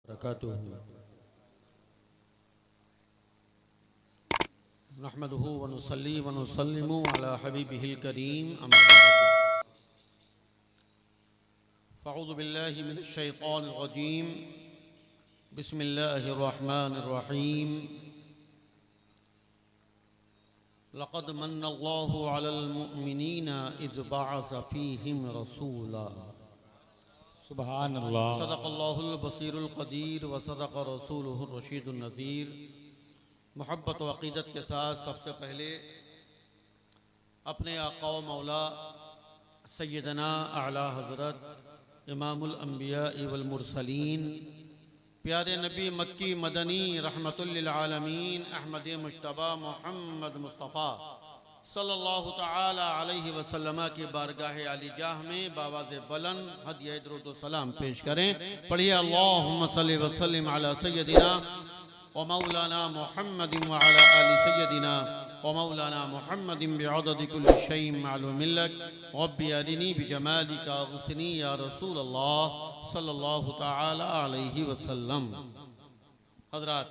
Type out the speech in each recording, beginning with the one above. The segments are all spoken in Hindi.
बरकातुहू नहमदुहू व नुसल्ली व नुसल्लिमु अला हबीबिहिल करीम अम्मा बाद फ़अऊज़ु बिल्लाहि मिनश शैतानिर रजीम बिस्मिल्लाहिर रहमानिर रहीम लक़द मन्नल्लाहु अलल मुअमिनीना इज़ बअस फ़ीहिम रसूला सुभान अल्लाह। सदक़ल्लाहुल बसीरुल क़दीर व सदक़ रसूलुहुर रशीदुन नज़ीर। मोहब्बत व अक़ीदत के साथ सबसे पहले अपने आक़ा व मौला सय्यदना आला हज़रत इमामुल अंबिया वल मुरसलीन प्यारे नबी मक्की मदनी रहमतुल लिल आलमीन अहमद मुज्तबा मोहम्मद मुस्तफ़ा सल्लल्लाहु तआला अलैहि वसल्लम की बारगाह आलिजाह में बावाज़े बुलंद हदिया दुरूद व सलाम पेश करें। पढ़िए अल्लाहुम्मा सल्लि व सल्लिम अला सय्यदिना व मौलाना मुहम्मदिन व अला आलि सय्यदिना व मौलाना मुहम्मदिन बिअददि कुल्लि शैइन मालूमिन लक रब्बी अरिनी बिजमालिका गुस्नी या रसूल अल्लाह सल्लल्लाहु तआला अलैहि वसल्लम। हज़रात,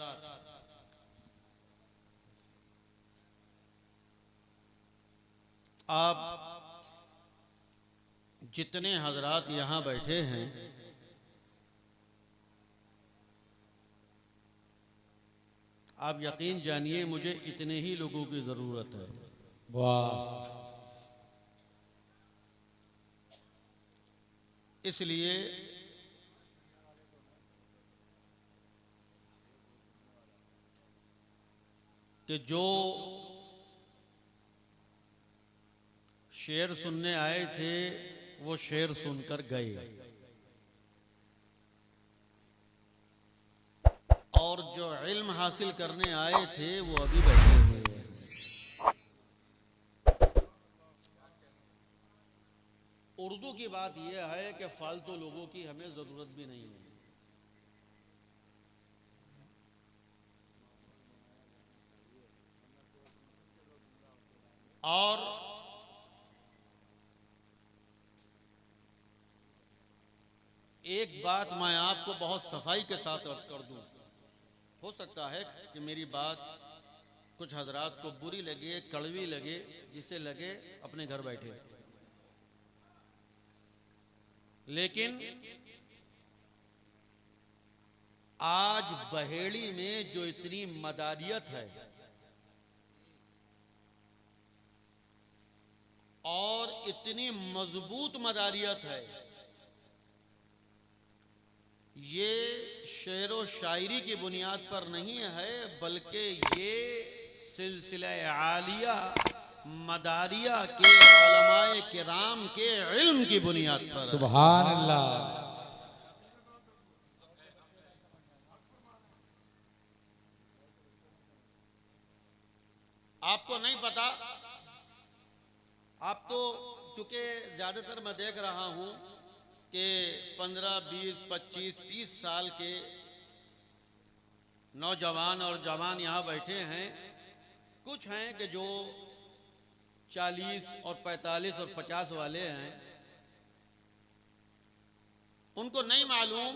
आप जितने हजरात यहाँ बैठे हैं आप यकीन जानिए मुझे इतने ही लोगों की ज़रूरत है। वाह, इसलिए कि जो शेर सुनने आए थे वो शेर सुनकर गए और जो इल्म हासिल करने आए थे वो अभी बैठे हुए हैं। उर्दू की बात यह है कि फालतू लोगों की हमें जरूरत भी नहीं है। और एक बात मैं आपको बहुत सफाई के साथ अर्ज कर दूं, हो सकता है कि मेरी बात कुछ हजरात को बुरी लगे, कड़वी लगे, जिसे लगे अपने घर बैठे, लेकिन आज बहेड़ी में जो इतनी मदारियत है और इतनी मजबूत मदारियत है, ये शेर व शायरी की बुनियाद पर नहीं है बल्कि ये सिलसिला आलिया मदारिया के उलमाए किराम के इल्म की बुनियाद पर। सुभान अल्लाह। आपको नहीं पता, आप तो चूंकि ज्यादातर मैं देख रहा हूं कि 15, 20, 25, 30 साल के नौजवान और जवान यहाँ बैठे हैं। कुछ हैं कि जो 40 और 45 और 50 वाले हैं। उनको नहीं मालूम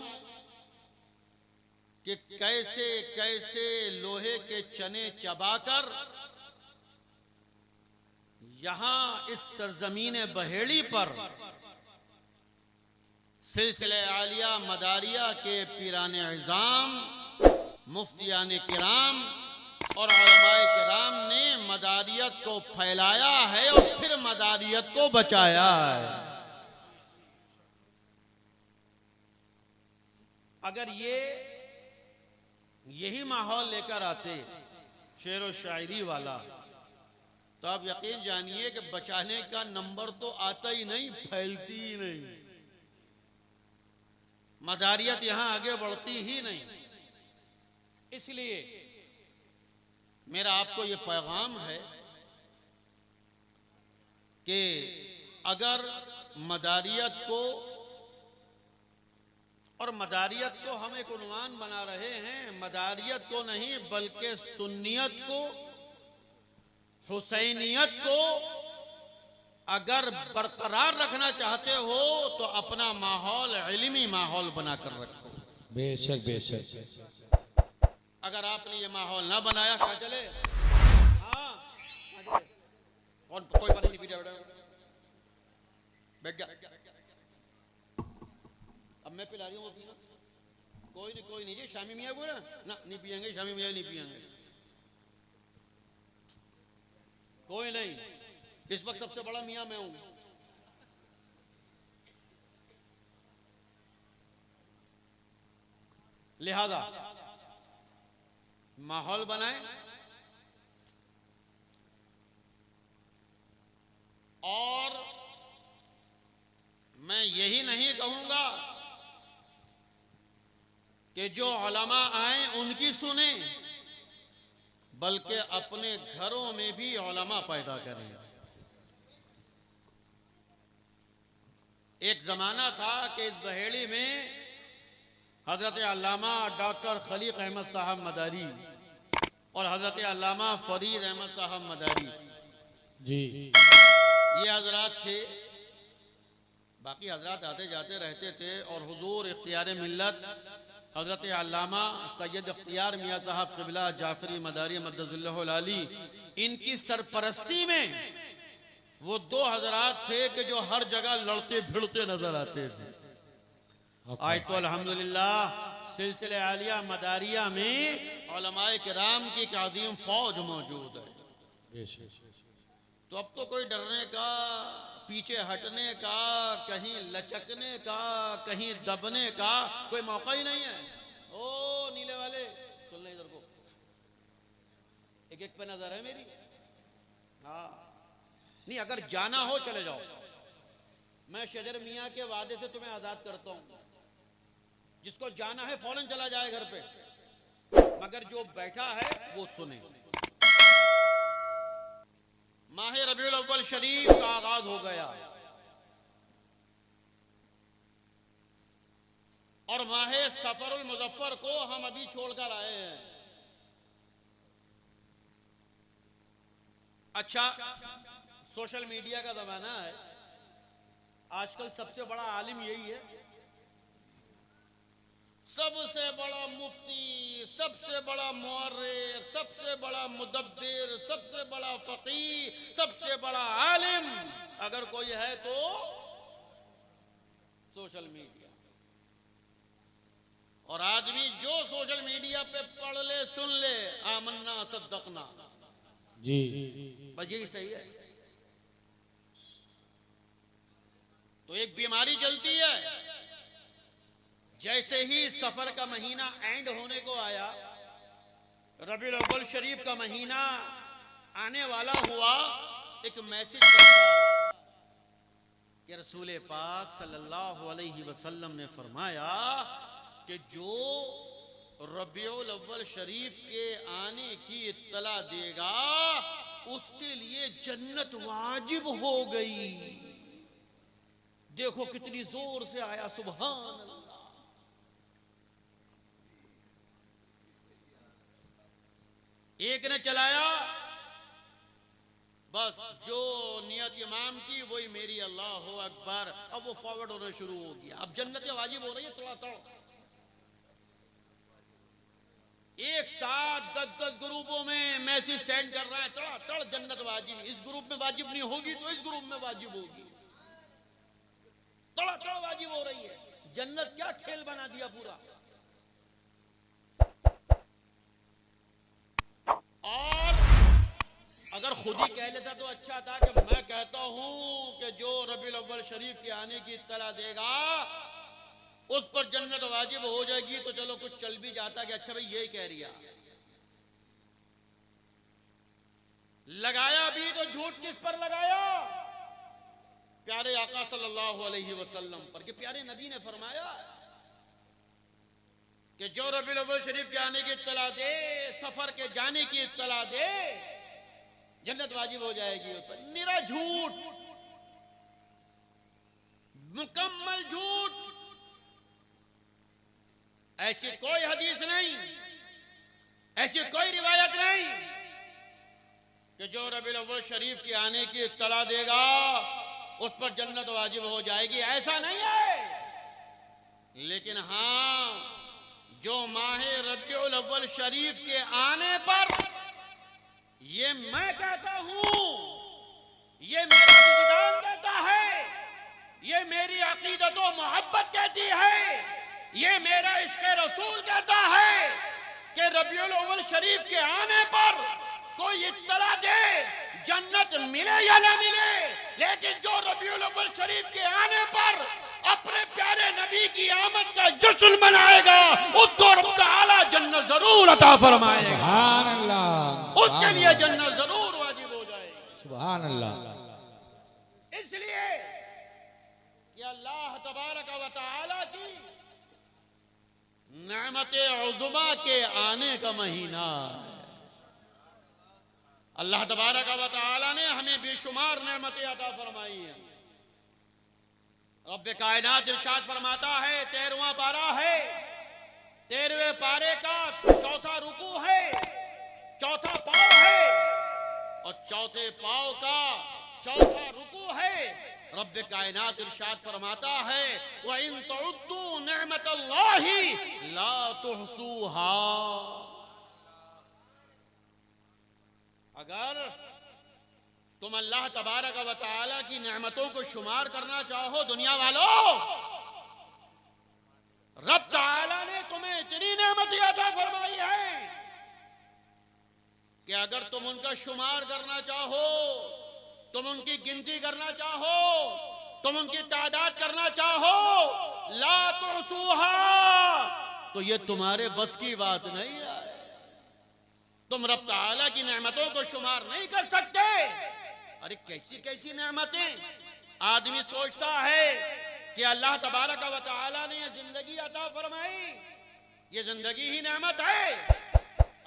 कि कैसे कैसे लोहे के चने चबाकर यहाँ इस सरजमीन बहेड़ी पर सिलसिले आलिया मदारिया के पीराने इज़ाम, मुफ्तियान किराम और उलमाए किराम ने मदारियत को फैलाया है और फिर मदारियत को बचाया है। अगर यही माहौल लेकर आते शेर व शायरी वाला, तो आप यकीन जानिए कि बचाने का नंबर तो आता ही नहीं, फैलती ही नहीं, मदारियत यहां आगे बढ़ती ही नहीं। इसलिए मेरा आपको यह पैगाम है कि अगर मदारियत को हम एक उन्वान बना रहे हैं, मदारियत को नहीं बल्कि सुन्नियत को, हुसैनियत को अगर बरकरार रखना चाहते हो तो अपना माहौल इल्मी माहौल बनाकर रखो। बेशक बेशक। अगर आपने ये माहौल ना बनाया क्या चले? हाँ और कोई पानी नहीं पी रहा, बैठ जा। अब मैं पिला रही हूँ, पीना। कोई नहीं जी, शामी मियाँ को ना नहीं पियेंगे, शामी मियाँ नहीं पियेंगे, कोई नहीं। इस वक्त सबसे बड़ा मियाँ मैं हूं। लिहाजा माहौल बनाए और मैं यही नहीं कहूंगा कि जो उलमा आए उनकी सुने, बल्कि अपने घरों में भी उलमा पैदा करें। एक जमाना था कि इस बहेड़ी में हजरत अल्लामा डॉक्टर खलीक अहमद साहब मदारी और हजरत अल्लामा फरीद अहमद साहब मदारी जी, ये हजरात थे। बाकी हजरात आते जाते रहते थे और हुजूर इख्तियार मिल्लत हजरत अल्लामा सैयद इख्तियार मियाँ साहब क़िबला जाफरी मदारी मद्दज़िल्लहुल आली, इनकी सरपरस्ती में वो दो हजरात थे कि जो हर जगह लड़ते भिड़ते नजर आते थे। आज तो अल्हम्दुलिल्लाह सिलसिले आलिया मदारिया में उलमाए किराम की अज़ीम फौज मौजूद है। बेशक। तो अब तो कोई डरने का, पीछे हटने का, कहीं लचकने का, कहीं दबने का कोई मौका ही नहीं है। ओ नीले वाले सुन ले, इधर को एक एक पे नजर है मेरी। हाँ नहीं, अगर जाना हो चले जाओ, मैं शजर मियाँ के वादे से तुम्हें आजाद करता हूं। जिसको जाना है फौरन चला जाए घर पे, मगर जो बैठा है वो सुने। माह रबीउल अव्वल शरीफ का आगाज हो गया और माह सफरुल मुजफ्फर को हम अभी छोड़कर आए हैं। अच्छा, सोशल मीडिया का जमाना है, आजकल सबसे बड़ा आलिम यही है, सबसे बड़ा मुफ्ती, सबसे बड़ा मुअर्रिख, सबसे बड़ा मुदब्बिर, सबसे बड़ा फकीह, सबसे बड़ा आलिम अगर कोई है तो सोशल मीडिया। और आदमी जो सोशल मीडिया पे पढ़ ले, सुन ले, आमन्ना सद्दकना, जी, बस यही सही है। तो एक बीमारी चलती है, जैसे ही सफर का महीना एंड होने को आया, रबीउल अव्वल शरीफ का महीना आने वाला हुआ, एक मैसेज करता कि रसूल पाक सल्लल्लाहु अलैहि वसल्लम ने फरमाया कि जो रबीउल अव्वल शरीफ के आने की इत्तला देगा उसके लिए जन्नत वाजिब हो गई। देखो कितनी जोर से आया, सुभान अल्लाह। एक ने चलाया, बस जो नियत इमाम की वही मेरी, अल्लाह अकबर। अब वो फॉरवर्ड होना शुरू हो गया। अब जन्नत वाजिब हो रही है थोड़ा थोड़ा, एक साथ 10-10 ग्रुपों में मैसेज सेंड कर रहा है, थोड़ा थोड़ा जन्नत वाजिब। इस ग्रुप में वाजिब नहीं होगी तो इस ग्रुप में वाजिब होगी, थोड़ा थोड़ा वाजिब हो रही है। जन्नत क्या खेल बना दिया पूरा। और अगर खुद ही कह लेता तो अच्छा था कि मैं कहता हूं कि जो रबीउल अव्वल शरीफ के आने की इत्तला देगा उस पर जन्नत वाजिब हो जाएगी, तो चलो कुछ चल भी जाता कि अच्छा भाई यही कह रिया। लगाया भी तो झूठ किस पर लगाया? प्यारे आका सल्लल्लाहु अलैहि वसल्लम पर, कि प्यारे नबी ने फरमाया कि जो रबीउल अव्वल शरीफ के आने की इत्तला दे, सफर के जाने की इत्तला दे, जन्नत वाजिब हो जाएगी उस पर। निरा झूठ, मुकम्मल झूठ। ऐसी कोई हदीस नहीं, ऐसी कोई रिवायत नहीं कि जो रबीउल अव्वल शरीफ के आने की इत्तला देगा उस पर जन्नत वाजिब हो जाएगी, ऐसा नहीं है। लेकिन हाँ, जो माह रबीउल अव्वल शरीफ के आने पर ये मैं कहता हूं, ये मेरा विजदान कहता है, ये मेरी अकीदत व मोहब्बत कहती है, ये मेरा इश्क़ रसूल कहता है कि रबीउल अव्वल शरीफ के आने पर कोई इत्तला दे जन्नत मिले या ना मिले, लेकिन जो रबीउल अव्वल शरीफ के आने पर अपने प्यारे नबी की आमद का जश्न मनाएगा उसको रब तआला जन्नत जरूर अता फरमाएगा। सुभान अल्लाह, उसके लिए जन्नत जरूर वाजिब हो जाएगी। सुभान अल्लाह। इसलिए कि अल्लाह तबारक व तआला की नेमते उज़्मा के आने का महीना है। अल्लाह तबारक व तआला ने हमें बेशुमार नेमतें अता फरमाई हैं। रब्बे कायनात इरशाद फरमाता है, 13वां पारा है, 13वें पारे का चौथा रुकू है, चौथा पाव है और चौथे पाव का चौथा रुकू है। रब्बे कायनात इरशाद फरमाता है, व इन तउद्दू निअमतल्लाहि ला तुहसूहा। अगर तुम अल्लाह तबारक व तआला की नेमतों को शुमार करना चाहो दुनिया वालों, रब तआला ने तुम्हें इतनी नेमतें अता फरमाई है कि अगर तुम उनका शुमार करना चाहो, तुम उनकी गिनती करना चाहो, तुम उनकी तादाद करना चाहो, ला तुहसूहा, तो ये तुम्हारे बस की बात नहीं है। तुम रब तआला की नेमतों को शुमार नहीं कर सकते। अरे कैसी कैसी नेमतें। आदमी सोचता है कि अल्लाह तबारक व तआला ने ये जिंदगी अता फरमाई, ये जिंदगी ही नेमत है।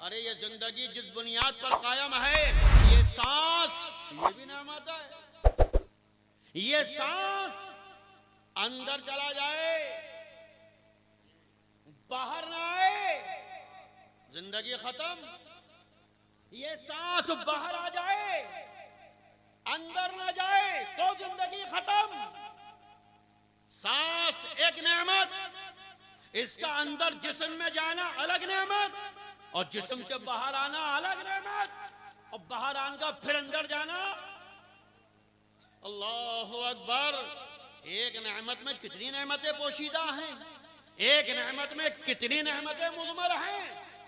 अरे ये जिंदगी जिस बुनियाद पर कायम है, ये सांस, ये भी नेमत है। ये सांस अंदर चला जाए, बाहर ना आए, जिंदगी खत्म। ये सांस बाहर आ जाए, अंदर ना जाए, तो जिंदगी खत्म। सांस एक नेमत, इसका अंदर जिस्म में जाना अलग नेमत और जिस्म से बाहर आना अलग नेमत, और बाहर आने का फिर अंदर जाना। अल्लाहु अकबर। एक नेमत में कितनी नेमतें पोशीदा हैं, एक नेमत में कितनी नेमतें मुज़मर हैं।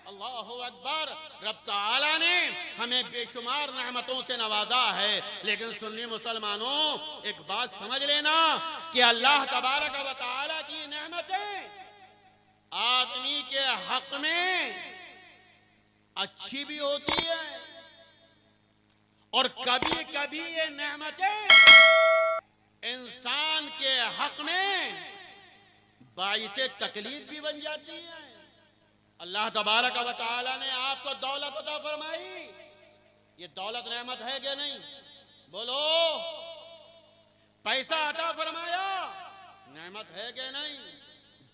अल्लाहु अकबर। रब तआला ने हमें बेशुमार नेमतों से नवाजा है, लेकिन सुन्नी मुसलमानों एक बात समझ लेना कि अल्लाह तबारक व तआला की नेमतें आदमी के हक में अच्छी भी होती है और कभी कभी ये नेमतें इंसान के हक में बाइसे तकलीफ भी बन जाती है। अल्लाह तबारक व तआला ने आपको दौलत अता फरमाई, ये दौलत नेमत है क्या नहीं? बोलो। पैसा अता फरमाया, नेमत है क्या नहीं?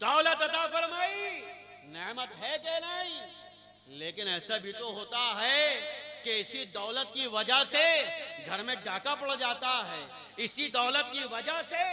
दौलत अता फरमाई, नेमत है क्या नहीं? लेकिन ऐसा भी तो होता है कि इसी दौलत की वजह से घर में डाका पड़ जाता है, इसी दौलत की वजह से,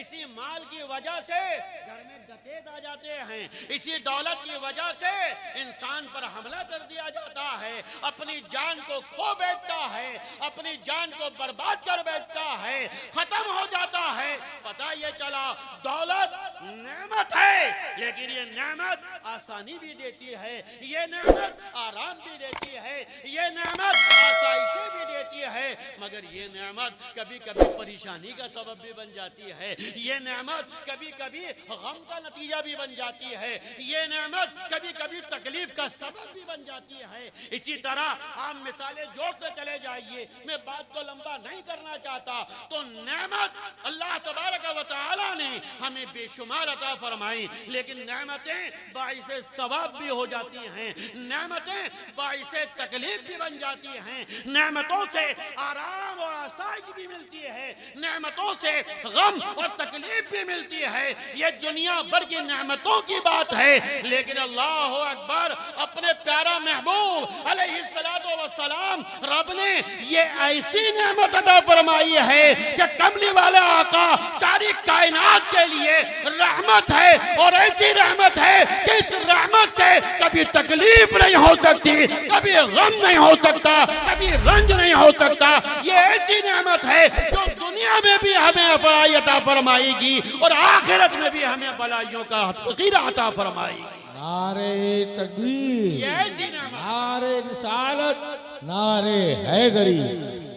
इसी माल की वजह से घर में डकैत आ जाते हैं, इसी दौलत की वजह से इंसान पर हमला कर दिया जाता है, अपनी जान को खो बैठता है, अपनी जान को बर्बाद कर बैठता है, खत्म हो जाता है। पता ये चला दौलत नेमत है, लेकिन ये नेमत आसानी भी देती है, ये नेमत आराम भी देती है, ये नेमत आसाइशें भी देती है, मगर ये नेमत कभी कभी परेशानी का सबब भी बन जाती है, ये नेमत कभी कभी गम का नतीजा भी बन जाती है, ये नेमत कभी कभी तकलीफ का सबब भी बन जाती है। इसी तरह आप मिसालें जोड़ते चले जाइए, मैं बात को लंबा नहीं करना चाहता। तो नेमत अल्लाह तबारक व तआला ने हमें बेशुमार अता फरमाई, लेकिन नेमतें बाइसे सवाब भी हो जाती हैं, नेमतें बाइसे तकलीफ भी बन जाती हैं, नेमतों से आराम और आसाइश भी मिलती है, नेमतों से गम और तकलीफ भी मिलती है। ये दुनिया भर की नेमतों की बात है, लेकिन अल्लाह अकबर अपने प्यारा महबूब अलैहिस्सलातु वस्सलाम रब ने ये ऐसी नेमत अता फरमाई है कि कमली वाले आका सारी कायनात के लिए रहमत है, और ऐसी रहमत है कि इस रहमत से कभी तकलीफ नहीं हो सकती, कभी गम नहीं हो सकता, कभी रंज नहीं हो सकता। ये ऐसी नेमत है जो दुनिया में भी हमें भलाई अता फरमाएगी और आखिरत में भी हमें भलाइयों का फकीर अता फरमाएगी। नारे तकबीर, ये ऐसी नेमत, नारे रिसालत, नारे हैदरी,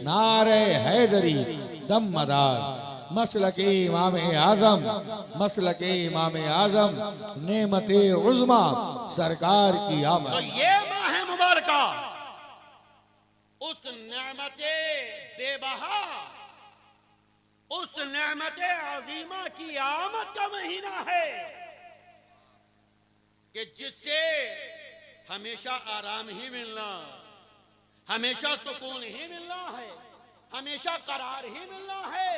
नारे हैदरी दमदार, मसलके इमाम आजम, मसलके इमाम आजम, नेमते उज़्मा सरकार की तो आमद। ये माह मुबारका उस नेमते बेबहा, उस नेमते अजीमा की आमद का महीना है कि जिससे हमेशा आराम ही मिलना, हमेशा सुकून ही मिलना है, हमेशा करार ही मिलना है,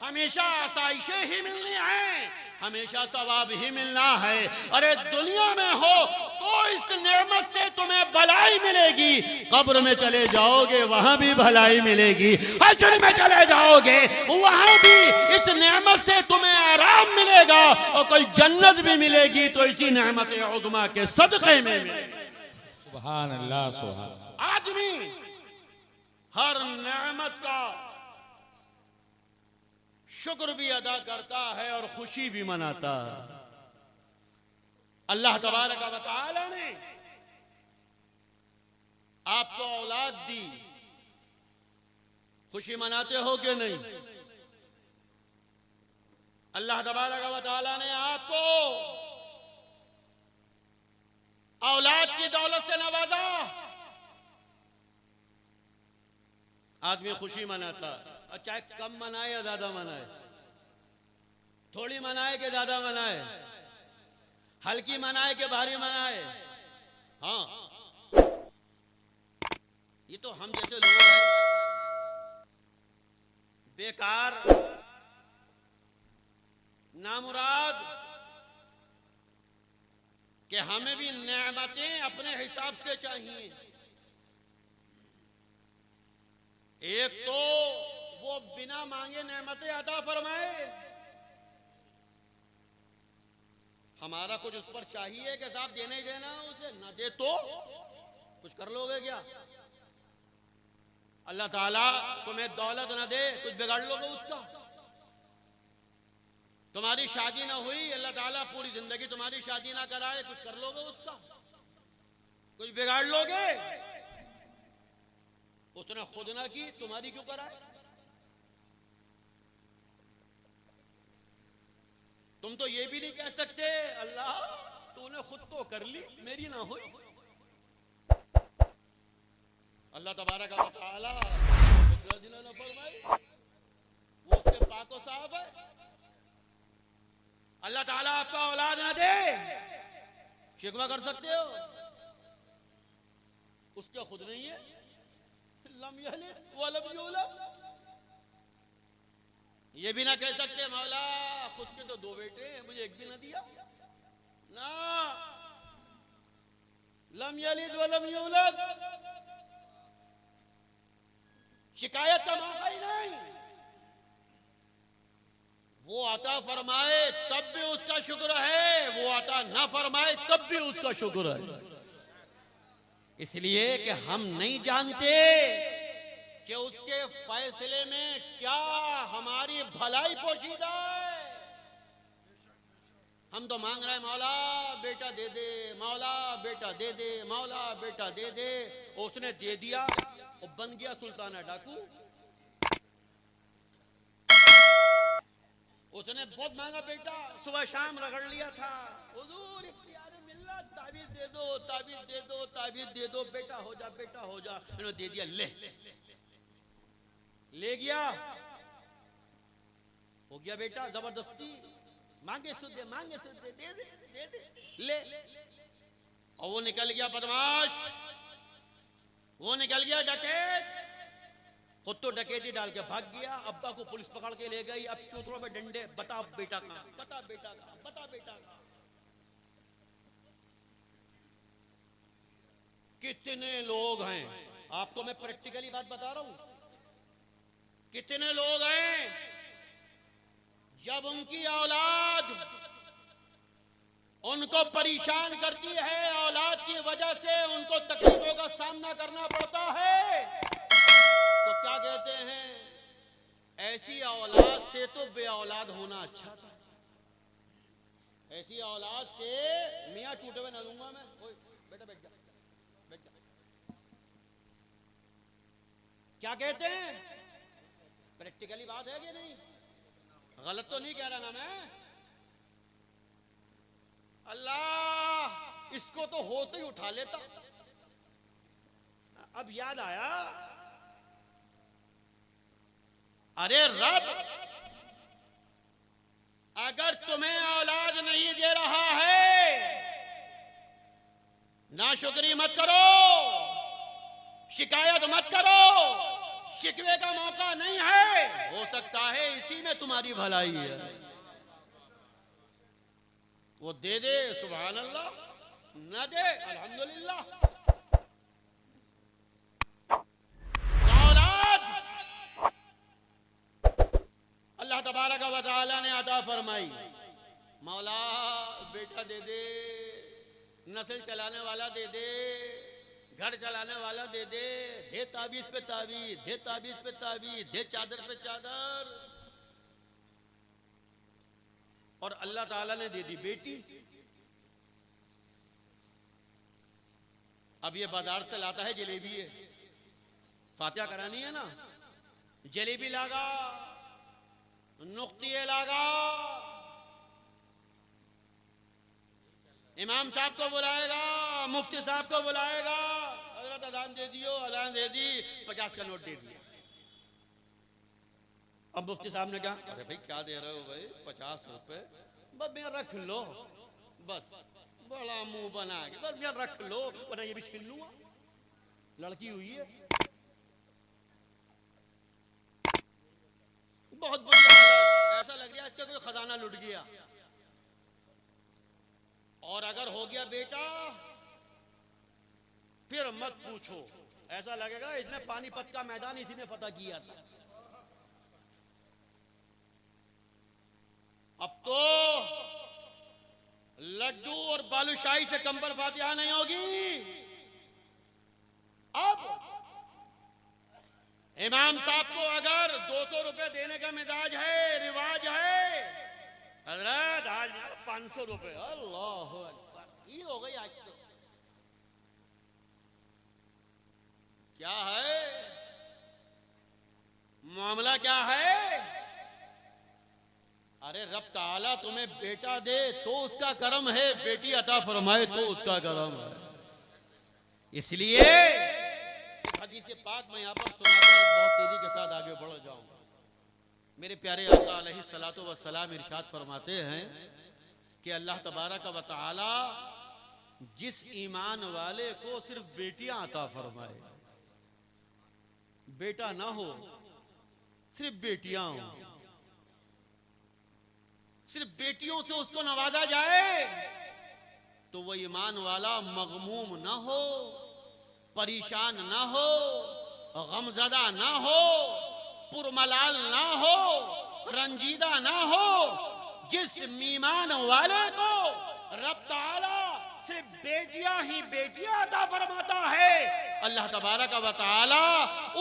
हमेशा आसाइशें ही मिलनी हैं, हमेशा सवाब ही मिलना है। अरे दुनिया में हो तो इस नेमत से तुम्हें भलाई मिलेगी, कब्र में चले जाओगे वहां भी भलाई मिलेगी, हश्र में चले जाओगे वहां भी इस नेमत से तुम्हें आराम मिलेगा, और कोई जन्नत भी मिलेगी तो इसी नेमत उज़्मा के सदक़े में मिलेगी। सुभान अल्लाह, सुभान। आदमी हर नेमत का शुक्र भी अदा करता है और खुशी भी मनाता है। अल्लाह तबारक व तआला ने आपको औलाद दी, खुशी मनाते हो कि नहीं? अल्लाह तबारक व तआला ने आपको औलाद की दौलत से नवाजा, आदमी खुशी मनाता, और चाहे कम मनाए या ज्यादा मनाए, थोड़ी मनाए कि ज्यादा मनाए, हल्की मनाए कि भारी मनाए। हाँ, ये तो हम जैसे लोग हैं बेकार नामुराद कि हमें भी नेमतें अपने हिसाब से चाहिए। एक तो वो बिना मांगे नेमतें अता फरमाए, हमारा कुछ उस पर चाहिए कि साहब देने ही देना, उसे ना दे तो कुछ कर लोगे क्या? अल्लाह ताला तुम्हें दौलत ना दे, कुछ बिगाड़ लोगे उसका? तुम्हारी शादी ना हुई, अल्लाह ताला पूरी जिंदगी तुम्हारी शादी ना कराए, कुछ कर लोगे उसका? कुछ बिगाड़ लोगे? उसने खुद ना की, तुम्हारी क्यों कराए? तुम तो ये भी नहीं कह सकते अल्लाह तूने खुद तो कर ली, मेरी ना हुई। अल्लाह तबारक व तआला ना फरमाए, वो उससे पाक व साफ है। अल्लाह ताला आपका औलाद ना दे, शिकवा कर सकते हो? उसका खुद नहीं है, लम यलिद व लम यूलद। ये भी ना कह सकते मौला खुद के तो 2 बेटे हैं, मुझे एक भी ना दिया ना, लम यलिद व लम यूलद। शिकायत का मौका ही नहीं। वो अता फरमाए तब भी उसका शुक्र है, वो अता ना फरमाए तब भी उसका शुक्र है। इसलिए कि हम नहीं जानते कि उसके फैसले में क्या हमारी भलाई पोशीदा है। हम तो मांग रहे हैं मौला बेटा दे दे, मौला बेटा दे दे, मौला बेटा दे दे। उसने दे दिया और बन गया सुल्ताना डाकू। उसने बहुत मांगा बेटा, सुबह शाम रगड़ लिया था, हुजूर इख्तियार मिल्लत, ताबीज दे दो, ताबीज दे दो, ताबीज दे दो, बेटा हो जा, बेटा हो जा। इन्होंने दे दिया, ले गया, हो गया बेटा। जबरदस्ती मांगे सुध दे, मांगे सुध दे, दे दे, दे दे, ले। और वो निकल गया बदमाश, वो निकल गया डकैत, खुद तो डकैती डाल के भाग गया। अब्बा को पुलिस पकड़ के ले गई, अब चूतरों पे डंडे, बता बेटा कहां, बता बेटा कहां, बता बेटा कहां। कितने लोग हैं, आपको मैं प्रैक्टिकली बात बता रहा हूं, कितने लोग हैं जब उनकी औलाद उनको परेशान करती है, औलाद की वजह से उनको तकलीफों का सामना करना पड़ता है, तो क्या कहते हैं, ऐसी औलाद से तो बे औलाद होना अच्छा था। ऐसी औलाद से मियाँ टूटे हुए ना दूंगा मैं। ओए बेटा बैठ जा, बैठ जा। क्या कहते हैं, प्रैक्टिकली बात है कि नहीं, गलत तो नहीं कह रहा ना मैं। अल्लाह इसको तो होते ही उठा लेता। अब याद आया, अरे रब अगर तुम्हें औलाद नहीं दे रहा है, नाशुक्री मत करो, शिकायत मत करो, शिकवे का मौका नहीं है। हो सकता है इसी में तुम्हारी भलाई है, वो दे दे सुभान अल्लाह, न दे अल्हम्दुलिल्लाह। औलाद अल्लाह तबारक व तआला ने अता फरमाई, मौला बेटा दे दे, नस्ल चलाने वाला दे दे, घर चलाने वाला दे दे, दे ताबीज पे ताबीज, दे ताबीज पे ताबीज, दे चादर पे चादर। और अल्लाह ताला ने दे दी बेटी। अब ये बाजार से लाता है जलेबी है, फातिहा करानी है ना, जलेबी लागा, नुक्तिये लागा, इमाम साहब को बुलाएगा, मुफ्ती साहब को बुलाएगा, हजरत अजान दे दियो, अजान दे दी, 50 का नोट दे दिया। अब मुफ्ती साहब ने कहा, अरे भाई क्या दे रहे हो भाई, 50 रुपए, बस मैं रख लो, बस बड़ा मुंह बना के बस मैं रख लो, वरना ये भी छीन लूंगा, लड़की हुई है। बहुत बुरी हालत, ऐसा लग रहा है इसका कोई खजाना लुट गया। और अगर हो गया बेटा फिर मत पूछो, ऐसा लगेगा इसने पानीपत का मैदान इसी ने फतह किया था। अब तो लड्डू और बालूशाही से कम पर फातिहा नहीं होगी। अब इमाम साहब को अगर 200 रुपए देने का मिजाज है, रिवाज है, हजरत आज 500 रुपए, अल्लाह अकबर, ईद हो गई आज तो। क्या है मामला, क्या है? अरे रब ताला तुम्हें बेटा दे तो उसका करम है, बेटी अता फरमाए तो उसका करम है। इसलिए हदीस पाक में यहाँ पर सुनाकर बहुत तेजी के साथ आगे बढ़ जाऊंगा। मेरे प्यारे आका अलैहिस्सलातु वस्सलाम इरशाद फरमाते हैं कि अल्लाह तबारक व तआला जिस ईमान वाले को सिर्फ बेटियां अता फरमाए, बेटा ना हो, सिर्फ बेटियां हो, सिर्फ बेटियों से उसको नवाजा जाए, तो वह ईमान वाला मगमूम ना हो, परेशान ना हो, गमज़दा ना हो, पुरमलाल ना हो, रंजीदा ना हो। जिस ईमान वाले को रब ताला सिर्फ बेटियां ही बेटियां अता फरमाता है, अल्लाह तबारक व तआला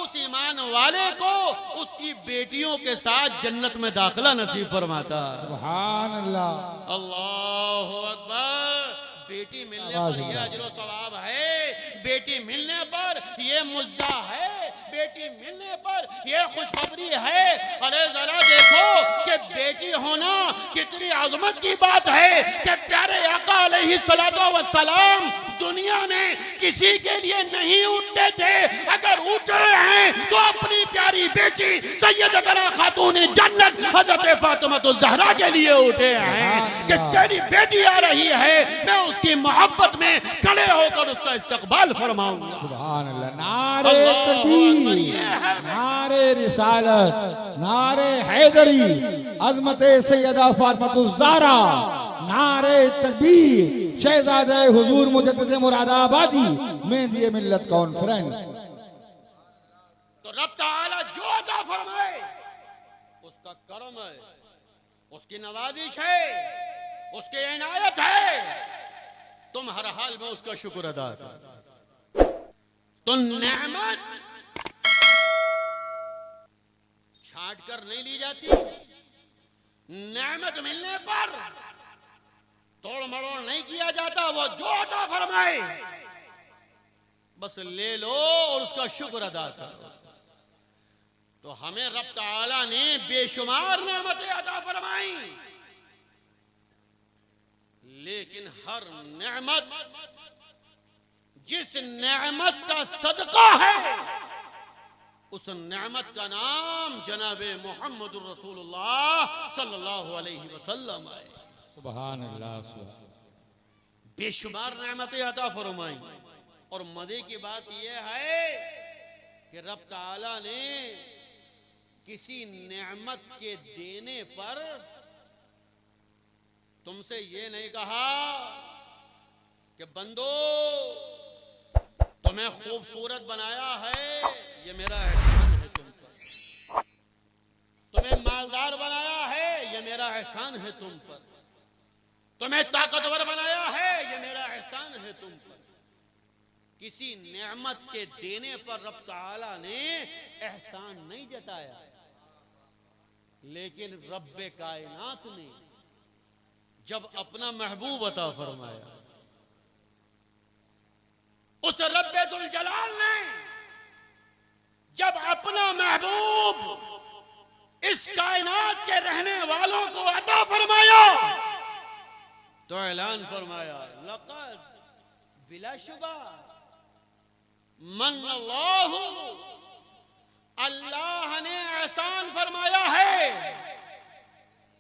उस ईमान वाले को उसकी बेटियों के साथ जन्नत में दाखिला नसीब फरमाता है। सुभान अल्लाह, अल्लाहु अकबर। बेटी मिलने पर यह अजर सवाब है, बेटी मिलने पर यह मुद्दा है, बेटी मिलने पर यह खुशखबरी है। अरे जरा देखो कि बेटी होना कितनी अजमत की बात है कि प्यारे आका अलैहिस्सलातु वस्सलाम दुनिया में किसी के लिए नहीं उठते थे, अगर उठे हैं तो अपनी प्यारी बेटी सैयदतुना खातून जन्नत हजरत फातिमा ज़हरा के लिए उठे हैं कि तेरी बेटी आ रही है, मैं उसकी मोहब्बत में खड़े होकर उसका इस्तकबाल फरमाऊंगा। सुभान अल्लाह, नारे तकबीर, नारे रिसालत, नारे हैदरी, अज़मत सैयदा फातिमा ज़हरा, नारे तकबीर, शहजादे हुजूर मुजद्दिद मुरादाबादी, मेहंदी मिल्लत कॉन्फ्रेंस। तो रब ताला जो अता फरमाए उसका करम है, उसकी नवाजिश है, उसकी इनायत है, तुम हर हाल में उसका शुक्र अदा करो। तो नेमत छांट कर नहीं ली जाती। नेमत मिलने पर तोड़ मड़ोड़ नहीं किया जाता। वो जो अता फरमाए बस ले लो और उसका शुक्र अदा करो। तो हमें रब ताला ने बेशुमार नेमतें अता फरमाई, लेकिन हर नेमत जिस नेमत का सदका है उस नेमत का नाम जनाबे मोहम्मद रसूलुल्लाह सल्लल्लाहु अलैहि वसल्लम है। सुभान अल्लाह। बेशुमार नेमतें अता फरमाई। और मजे की बात यह है कि रब ताला ने किसी नेमत के देने पर तुमसे ये नहीं कहा कि बंदो तुम्हें खूबसूरत बनाया है, ये मेरा एहसान है तुम पर। तुम्हें मालदार बनाया है, ये मेरा एहसान है तुम पर। तुम्हें ताकतवर बनाया है, ये मेरा एहसान है तुम पर। किसी नेमत के देने पर रब ताला ने एहसान नहीं जताया, लेकिन रब्बे कायनात ने जब अपना महबूब अता फरमाया, उस रब्बे दुल जलाल ने जब अपना महबूब इस कायनात के रहने वालों को अता फरमाया तो ऐलान फरमाया, लक़द बिलाशुबा मन अल्लाहु, अल्लाह ने एहसान फरमाया है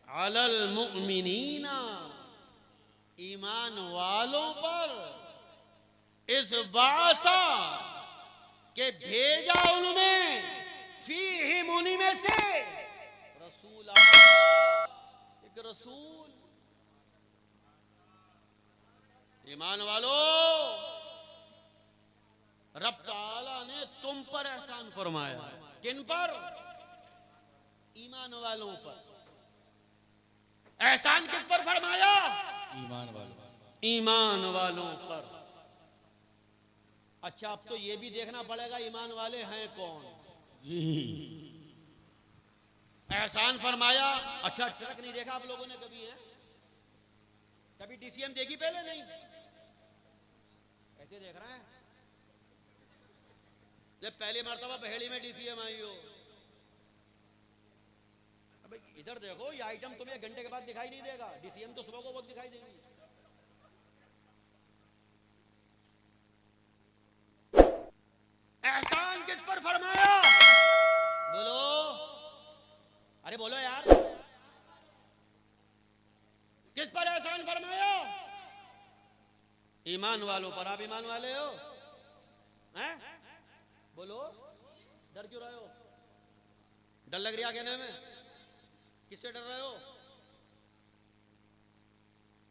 अलल मुमिनीना, ईमान वालों पर, इस बासा के भेजा उनमें फीहिम, उन्हीं में से रसूल, एक रसूल। ईमान वालों, रब ताला ने तुम पर एहसान फरमाया। किन पर? ईमान वालों पर। एहसान किस पर फरमाया? ईमान वालों। ईमान वालों पर। अच्छा, अब तो ये भी देखना पड़ेगा ईमान वाले हैं कौन जी। एहसान फरमाया। अच्छा, ट्रक नहीं देखा आप लोगों ने कभी? है कभी डीसीएम देखी? पहले नहीं, ऐसे देख रहे हैं। जब पहली मर्तबा पहेड़ी में डीसीएम आई हो, अबे इधर देखो, ये आइटम तुम्हें 1 घंटे के बाद दिखाई नहीं देगा, डीसीएम तो सुबह को बहुत दिखाई देगी। एहसान किस पर फरमाया? बोलो, अरे बोलो यार, किस पर एहसान फरमाया? ईमान वालों पर। आप ईमान वाले हो? हैं? बोलो, डर क्यों रहे हो? डर लग रहा कहने में? किससे डर रहे हो?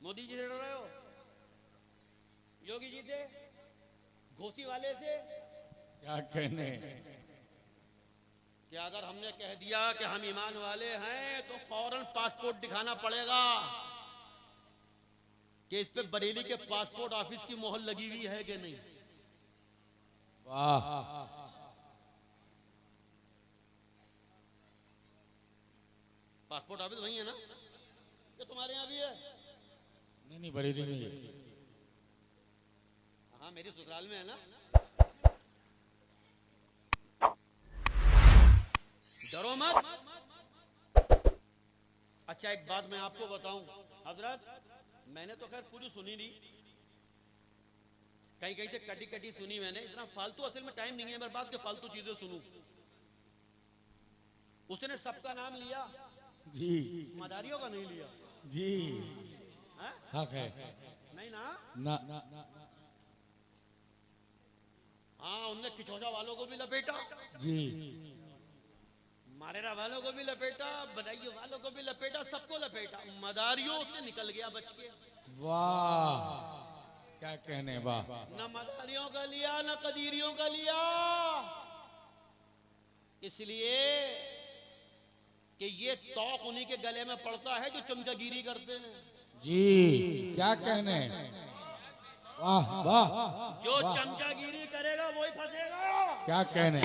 मोदी जी से डर रहे हो? योगी जी से? घोसी वाले से? क्या कहने। कि अगर हमने कह दिया कि हम ईमान वाले हैं तो फौरन पासपोर्ट दिखाना पड़ेगा कि इस पे बरेली के पासपोर्ट ऑफिस की मोहर लगी हुई है कि नहीं। वाह। पासपोर्ट ऑफिस वही है ना? ये तुम्हारे यहाँ भी है? नहीं, बरेली में। हाँ, मेरी ससुराल में है ना। डरो मत। अच्छा, एक बात मैं आपको बताऊं हजरत, मैंने तो खैर पूरी सुनी नहीं, कहीं कहीं से कटी कटी सुनी मैंने। इतना फालतू असल में टाइम नहीं है मेरे पास कि फालतू चीजें सुनूं। उसने सबका नाम लिया जी, मदारियों का नहीं लिया जी। है? हक है। नहीं ना? ना। हाँ, उनने किचौजा वालों को भी लपेटा, जी। मारेरा वालों को भी लपेटा, बदायूं वालों को भी लपेटा, सबको लपेटा। मदारियों से निकल गया बच के। वाह, क्या कहने। वाह। न मदारियों का लिया न कदीरियों का लिया। इसलिए कि ये तौक उन्हीं के गले में पड़ता है जो चमचागिरी करते हैं। जी क्या कहने, वाह वाह, जो चमचागिरी करेगा वही फंसेगा। क्या कहने।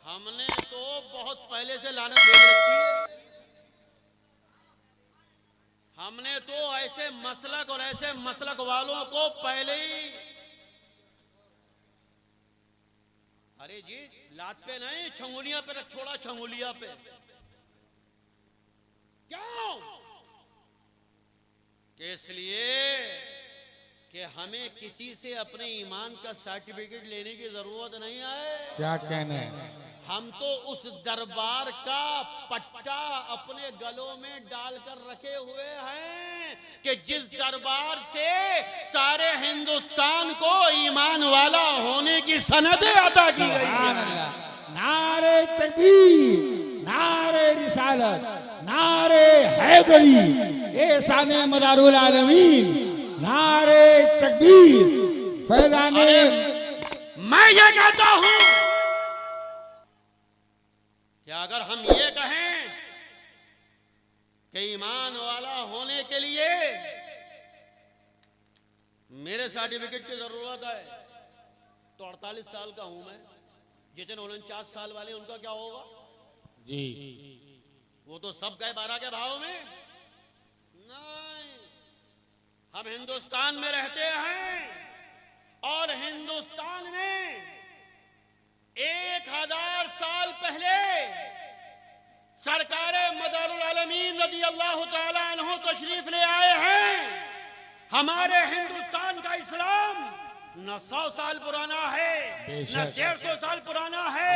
हमने तो बहुत पहले से लानत भेज रखी है। हमने तो ऐसे मसलक और ऐसे मसलक वालों को पहले ही, अरे जी लात पे नहीं छंगुलिया पे रख छोड़ा, छंगुलिया पे। क्यों? कि इसलिए कि हमें किसी से अपने ईमान का सर्टिफिकेट लेने की जरूरत नहीं है। क्या कहने। हम तो उस दरबार का पट्टा अपने गलों में डालकर रखे हुए हैं कि जिस दरबार से सारे हिंदुस्तान को ईमान वाला होने की सनदें अदा की गई है। नारे तकबीर, नारे रिसालत, नारे हैदरी, एहसाने मदारुल आलमीन, नारे तकबीर, फैज़ाने। मैं ये कहता हूं कि अगर हम ये कहें कि ईमान वाला होने के लिए मेरे सर्टिफिकेट की जरूरत है, तो 48 साल का हूं मैं। जितने 49 साल वाले उनका क्या होगा? जी वो तो सब गए 12 के भाव में। नहीं, हम हिंदुस्तान में रहते हैं और हिंदुस्तान में 1000 साल पहले सरकार मदारुल आलमीन रज़ी अल्लाह तआला अन्हु तशरीफ ले आए हैं। हमारे हिंदुस्तान का इस्लाम न 100 साल पुराना है, न 150 साल पुराना है,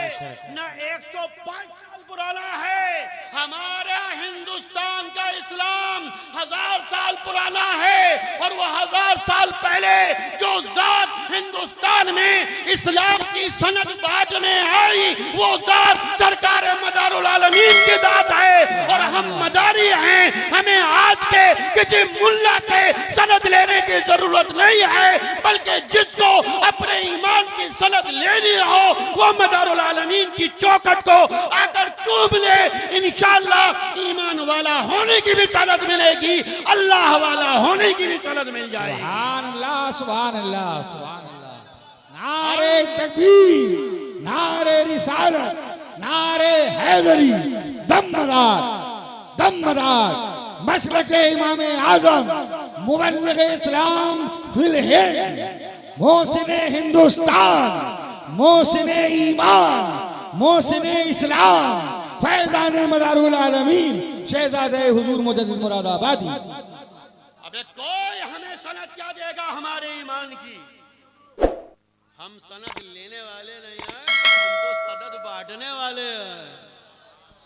न 105 साल पुराना है। हमारा हिंदुस्तान का इस्लाम 1000 साल पुराना है। और वो 1000 साल पहले जो जात हिंदुस्तान में इस्लाम की सनद बांटने आई, वो जात सरकार मदारुल आलमीन की दात है। और हम मदारी हैं, हमें आज के किसी मुल्ला से सनद लेने की जरूरत नहीं है, बल्कि जिसको अपने ईमान की सनद लेनी हो वो मदारुल आलमीन की चौखट को आकर चूम ले। इंशाअल्लाह ईमान वाला होने की भी सनद मिलेगी, अल्लाह वाला होने की भी सनद मिल जाएगी। सुभान अल्लाह, सुभान अल्लाह, सुभान अल्लाह। नारे तकबीर, नारे रिसालत, नारे हैदरी, दमदार दमदार, मसलके इमाम आजम, मुबल्लिग इस्लाम फिल हिंद, मोहसिने हिंदुस्तान, मोहसिने ईमान, मोहसिने इस्लाम, फैज़ाने मदारुल आलमीन, शहजादे हुजूर मुजद्दिद मुरादाबादी। अबे कोई हमें सनद क्या देगा हमारे ईमान की? हम सनद लेने वाले नहीं हैं, हम तो सनद बांटने वाले हैं।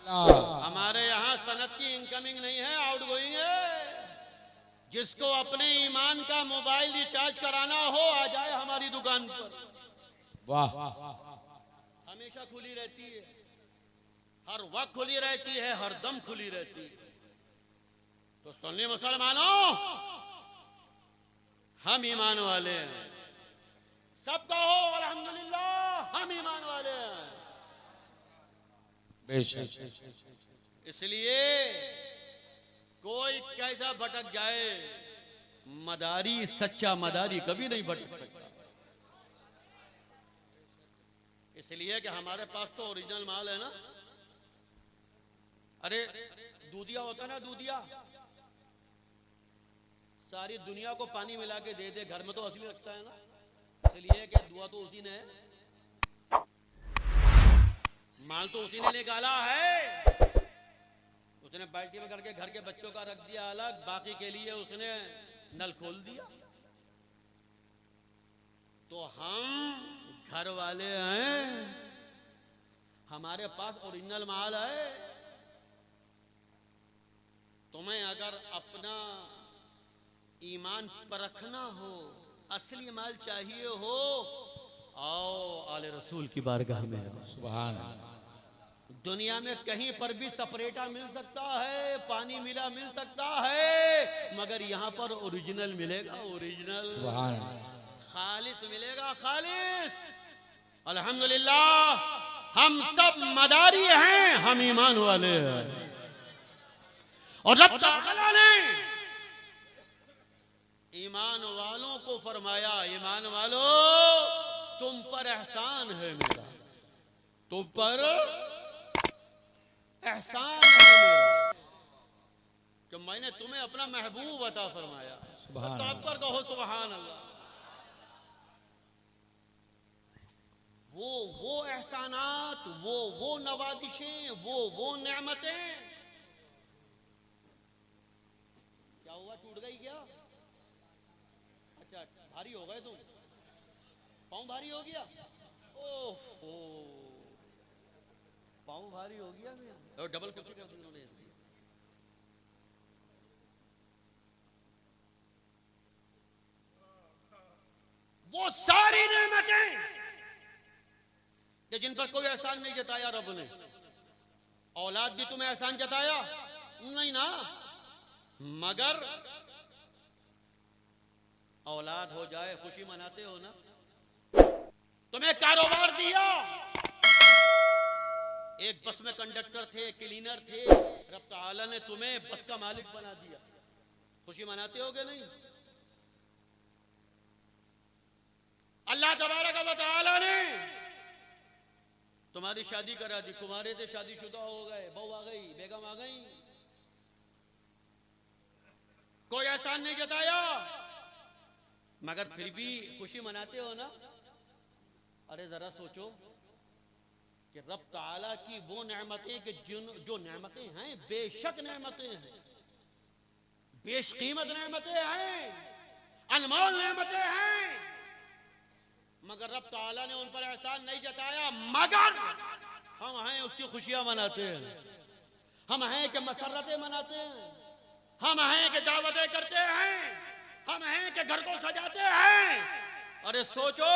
हमारे यहाँ सनद की इनकमिंग नहीं है, आउटगोइंग है। जिसको अपने ईमान का मोबाइल रिचार्ज कराना हो आ जाए हमारी दुकान पर। वाह, हमेशा खुली रहती है, हर वक्त खुली रहती है, हर दम खुली रहती है। तो सुन्नी मुसलमानों, हम ईमान वाले हैं। सब कहो अल्हम्दुलिल्लाह, हम ईमान वाले हैं। इसलिए कोई कैसा भटक जाए, मदारी सच्चा मदारी कभी नहीं भटक सकता। इसलिए कि हमारे पास तो ओरिजिनल माल है ना। अरे दूधिया होता ना, दूधिया सारी दुनिया को पानी मिला के दे दे, घर में तो असली रखता है ना। इसलिए कि दुआ तो उसी ने है, माल तो उसी ने निकाला है। उसने बाल्टी में करके घर के बच्चों का रख दिया अलग, बाकी के लिए उसने नल खोल दिया। तो हम घर वाले हैं, हमारे पास ओरिजिनल माल है। तुम्हें अगर अपना ईमान परखना हो, असली माल चाहिए हो, आओ आले रसूल की बारगाह में। सुभान। दुनिया में कहीं पर भी सपरेटा मिल सकता है, पानी मिला मिल सकता है, मगर यहाँ पर ओरिजिनल मिलेगा, ओरिजिनल। सुभान। खालिस मिलेगा, खालिस। अल्हम्दुलिल्लाह हम सब मदारी हैं, हम ईमान वाले हैं। और रब तआला ने ईमान वालों को फरमाया, ईमान वालों तुम पर एहसान है मेरा, तुम पर एहसान है मेरा कि मैंने तुम्हें अपना महबूब अता फरमाया। तो आप पर कहो सुभान अल्लाह। वो एहसानात, वो नवादिशें, वो नेमतें। क्या हुआ, टूट गई क्या? अच्छा, भारी हो गए तुम, पाँव भारी हो गया? ओहो, पाँव भारी हो गया मेरा। डबल कुर्सी कर दी उन्होंने इसलिए। वो सारी नेमतें कि जिन पर कोई एहसान नहीं जताया रब ने। औलाद भी तुम्हें एहसान जताया नहीं ना, मगर औलाद हो जाए खुशी मनाते हो ना। तुम्हें कारोबार दिया, एक बस में कंडक्टर थे, क्लीनर थे, रब तआला ने तुम्हें बस का मालिक बना दिया, खुशी मनाते होगे नहीं? अल्लाह तबारक व तआला ने तुम्हारी शादी करा दी, कुमारे थे शादीशुदा हो गए, बहू आ गई, बेगम आ गई, कोई एहसान नहीं जताया, मगर फिर भी खुशी मनाते हो ना। अरे जरा सोचो कि रब ताला की वो नेमतें कि जो नेमतें हैं बेशक नेमतें हैं, बेशकीमत नेमतें हैं, अनमोल नेमतें हैं, मगर रब ताला ने उन पर एहसान नहीं जताया। मगर हम हैं उसकी खुशियां मनाते हैं, हम हैं कि मसरतें मनाते हैं, हम हैं कि दावतें करते हैं, हम हैं कि घर को सजाते हैं। अरे सोचो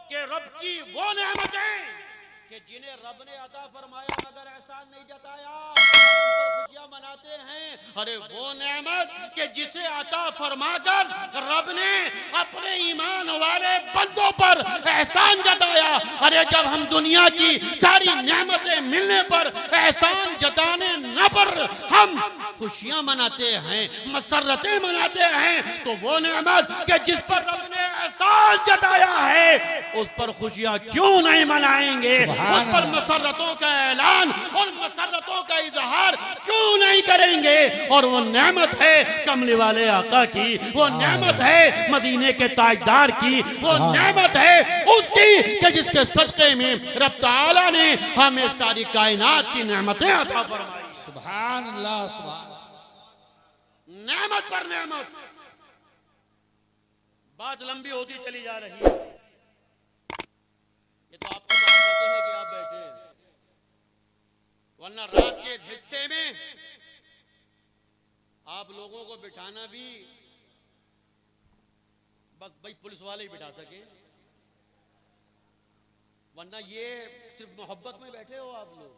कि रब की वो नेमतें कि जिन्हें रब ने अता फरमाया मगर एहसान नहीं जताया, उन पर खुशियां मनाते हैं। अरे वो नेमत कि जिसे अता फरमाकर रब ने अपने ईमान वाले बंदों पर एहसान जताया। अरे जब हम दुनिया की सारी नेमतें मिलने पर एहसान जताने न पर हम खुशियां मनाते हैं, मसरतें मनाते हैं, तो वो नेमत कि जिस पर रब ने एहसान जताया है उस पर खुशियां क्यों नहीं मनाएंगे, उस पर मसरतों का ऐलान और मसरतों का इजहार क्यों नहीं करेंगे। और वो नेमत है कमली वाले आका की, वो नेमत है मदीने के ताजदार की, वो नेमत है उसकी कि जिसके सदक़े में रब ताला ने हमें सारी कायनात की नेमतें अता फरमाई। सुभान अल्लाह, सुभान। नेमत पर नेमत। बात लंबी होती चली जा रही है, ये तो आपको मोहब्बतें हैं कि आप बैठे हैं, वरना रात के हिस्से में आप लोगों को बिठाना भी बस भाई पुलिस वाले ही बिठा सके, वरना ये सिर्फ मोहब्बत में बैठे हो आप लोग।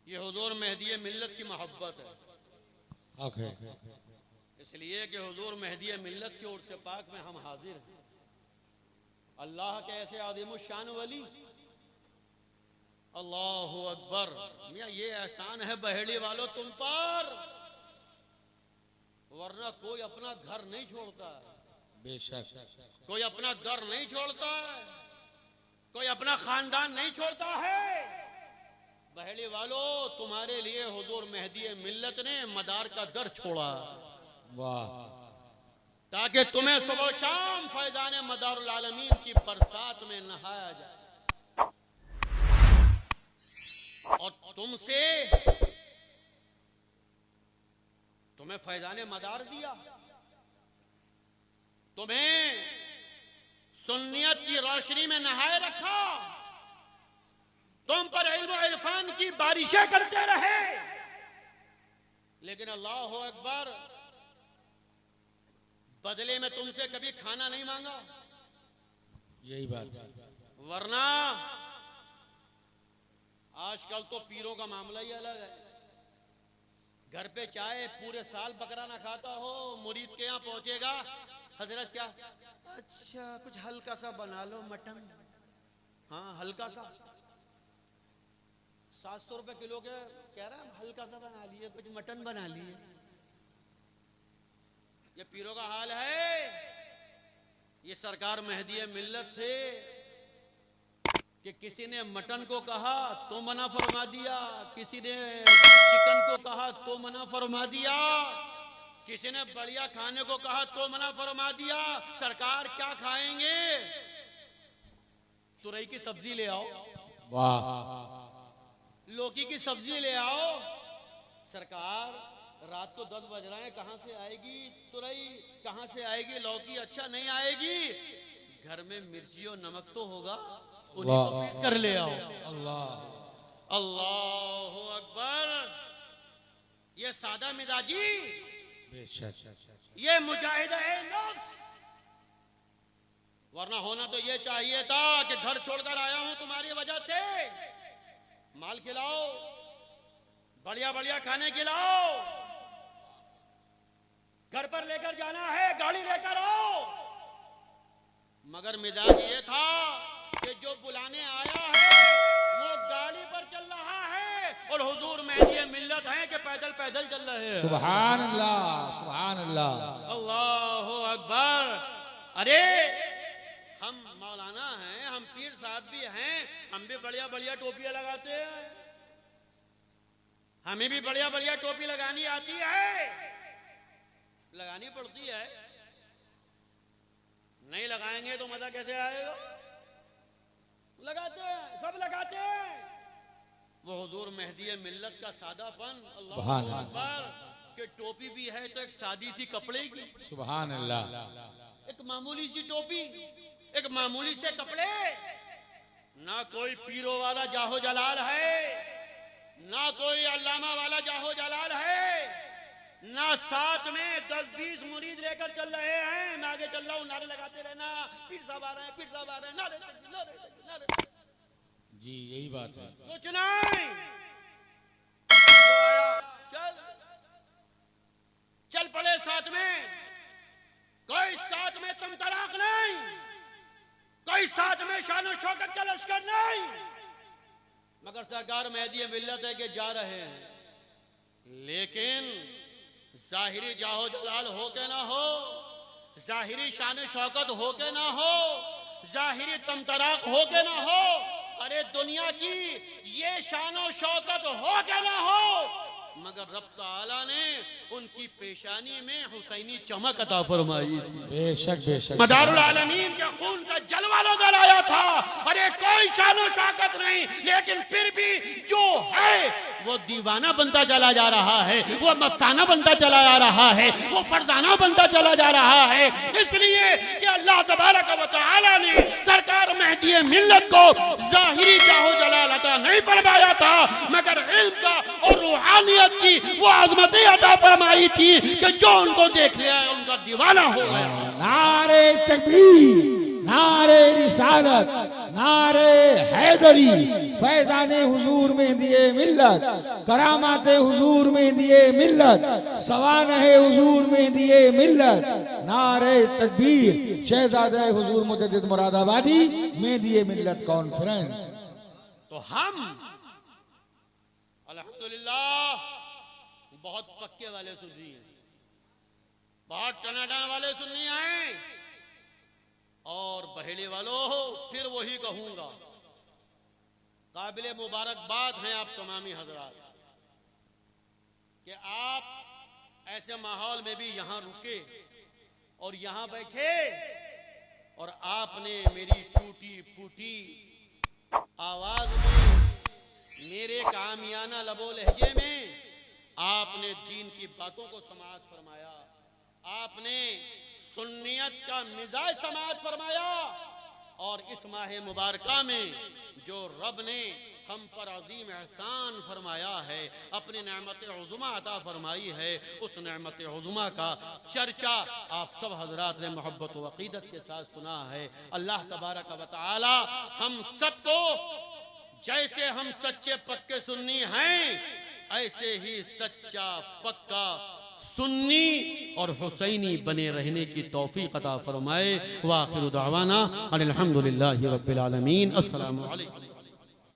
ये हुजूर मेहदी मिल्लत की मोहब्बत है, इसलिए कि हुजूर मेहदी मिल्लत की ओर से पाक में हम हाजिर हैं। अल्लाह के ऐसे आदिम शान वली, अल्लाहु अकबर। मियां ये एहसान है बहेड़ी वालों तुम पर, वरना कोई अपना घर नहीं छोड़ता है, बेशक कोई अपना दर नहीं छोड़ता है, कोई अपना खानदान नहीं छोड़ता है। बहेड़ी वालों तुम्हारे लिए हुजूर मेहदी मिल्लत ने मदार का दर छोड़ा, वाह, ताकि तुम्हें सुबह शाम फैजान मदारुल आलमीन की बरसात में नहाया जाए। और तुम्हें फैजान मदार दिया, तुम्हें सुन्नियत की रोशनी में नहाए रखा, तुम पर इल्म और इरफान की बारिशें करते रहे, लेकिन अल्लाह अकबर बदले में तुमसे कभी खाना नहीं मांगा। यही बात है। वरना आजकल तो पीरों का मामला ही अलग है। घर पे चाहे पूरे साल बकरा ना खाता हो, मुरीद के यहाँ पहुंचेगा, हजरत क्या, अच्छा कुछ हल्का सा बना लो मटन, हाँ हल्का सा, 700 रुपए किलो के कह रहा है हल्का सा बना लिए, कुछ मटन बना लिए। ये पीरों का हाल है। ये सरकार मेहदी मिल्लत थे कि किसी ने मटन को कहा तो मना फरमा दिया, किसी ने चिकन को कहा तो मना फरमा दिया, किसी ने बढ़िया खाने को कहा तो मना फरमा दिया। सरकार क्या खाएंगे? तुरई की सब्जी ले आओ, वाह, लौकी की सब्जी ले आओ। सरकार रात को 10 बज रहे हैं, कहां से आएगी तुरई, कहां से आएगी लौकी? अच्छा नहीं आएगी, घर में मिर्ची और नमक तो होगा, उन्हीं को पीस कर ले आओ। अल्लाह अल्लाह अकबर। ये सादा मिजाजी, बेशक, ये मुजाहिदा है नफ्स। वरना होना तो ये चाहिए था कि घर छोड़कर आया हूं तुम्हारी वजह से, माल खिलाओ, बढ़िया बढ़िया खाने खिलाओ, घर पर लेकर जाना है गाड़ी लेकर आओ। मगर मिजाज ये था कि जो बुलाने आया है वो गाड़ी पर चल रहा है और हुजूर मेहदी मिल्लत है कि पैदल पैदल चल रहे हैं। सुभान अल्लाह, सुभान अल्लाह, अल्लाह अकबर। अरे हम मौलाना हैं, हम पीर साहब भी हैं, हम भी बढ़िया बढ़िया टोपियां लगाते हैं, हमें भी बढ़िया बढ़िया टोपी लगानी आती है, लगानी पड़ती है। नहीं लगाएंगे तो मजा कैसे आएगा? लगाते हैं, सब लगाते हैं। वो हुजूर मेहदी मिल्लत का सादापन, अल्लाह अकबर। कि टोपी भी है तो एक सादी सी कपड़े की, सुभान अल्लाह, एक मामूली सी टोपी, एक मामूली से कपड़े। ना कोई पीरो वाला जाहो जलाल है, ना कोई अल्लामा वाला जाहो जलाल है, ना साथ में 10-20 मुरीद लेकर चल रहे हैं। मैं आगे चल रहा हूँ, नारे लगाते रहना, पीर साहब आ रहे हैं, पीर साहब आ रहे हैं, नारे नारे नारे। जी यही बात है। कुछ नहीं, जो आया चल चल पड़े साथ में, कोई साथ में तुम तराक नहीं, कोई साथ में शान शौकत का लश्कर नहीं। मगर सरकार मेहदी मिल्लत है कि जा रहे हैं, लेकिन जाहिरी जाहो जलाल हो के ना हो, जाहिरी शान शौकत हो के ना हो, जाहिरी तमतराक हो के ना हो। अरे दुनिया की ये शान शौकत हो के ना हो, मगर रब ताला ने उनकी पेशानी में हुसैनी चमक अता फरमाई थी। बेशक बेशक, मदारुल आलमीन के खून का जलवा नजर आया था। अरे कोई शानो शौकत नहीं, लेकिन फिर भी जो है वो दीवाना बनता चला जा रहा है, वो मस्ताना बनता चला जा रहा है, वो फरदाना बनता चला जा रहा है। इसलिए कि अल्लाह तबारक व तआला ने सरकार मेहदी मिल्लत को जाहिरी जाहो जलाल अता नहीं फरमाया था, मगर इल्म का और रूहानियत की वो आज़मतें अता फरमाई थी कि जो उनको देख लिया उनका दीवाना हो गया। नारे तकबीर, नारे रिसालत, नारे हैदरी, फैज़ाने हुजूर में दिए मिल्लत, करामाते हुजूर में दिए मिल्लत, सवानहे हुजूर में दिए मिल्लत, नारे तकबीर, शहजादे हुजूर मुजद्दिद मुरादाबादी में दिए मिल्लत कॉन्फ्रेंस। तो हम अल्हम्दुलिल्लाह बहुत पक्के वाले सुन्नी हैं, बहुत टनाटन वाले सुन्नी हैं। और बहेड़ी वालों फिर वही कहूंगा, काबिले मुबारकबाद हैं आप तमामी हजरात कि आप ऐसे माहौल में भी यहाँ रुके और यहाँ बैठे और आपने मेरी टूटी फूटी आवाज में, मेरे कामियाना लबो लहजे में आपने दीन की बातों को समाअत फरमाया, आपने सुन्नियत का मिजाज समाअत फरमाया। और इस माह मुबारका में जो रब ने हम पर अजीम एहसान फरमाया है, अपनी नेमत उज़्मा अता फरमाई है, उस नेमत उज़्मा का चर्चा आप सब हजरात ने मोहब्बत व अक़ीदत के साथ सुना है। अल्लाह तबारक व तआला हम सबको, जैसे हम सच्चे पक्के सुन्नी हैं, ऐसे ही सच्चा पक्का सुन्नी और हुसैनी बने रहने की तौफीक अता फरमाए। व आखिरु दावाना अनिल हम्दुलिल्लाहि रब्बिल आलमीन। अस्सलामु अलैकुम।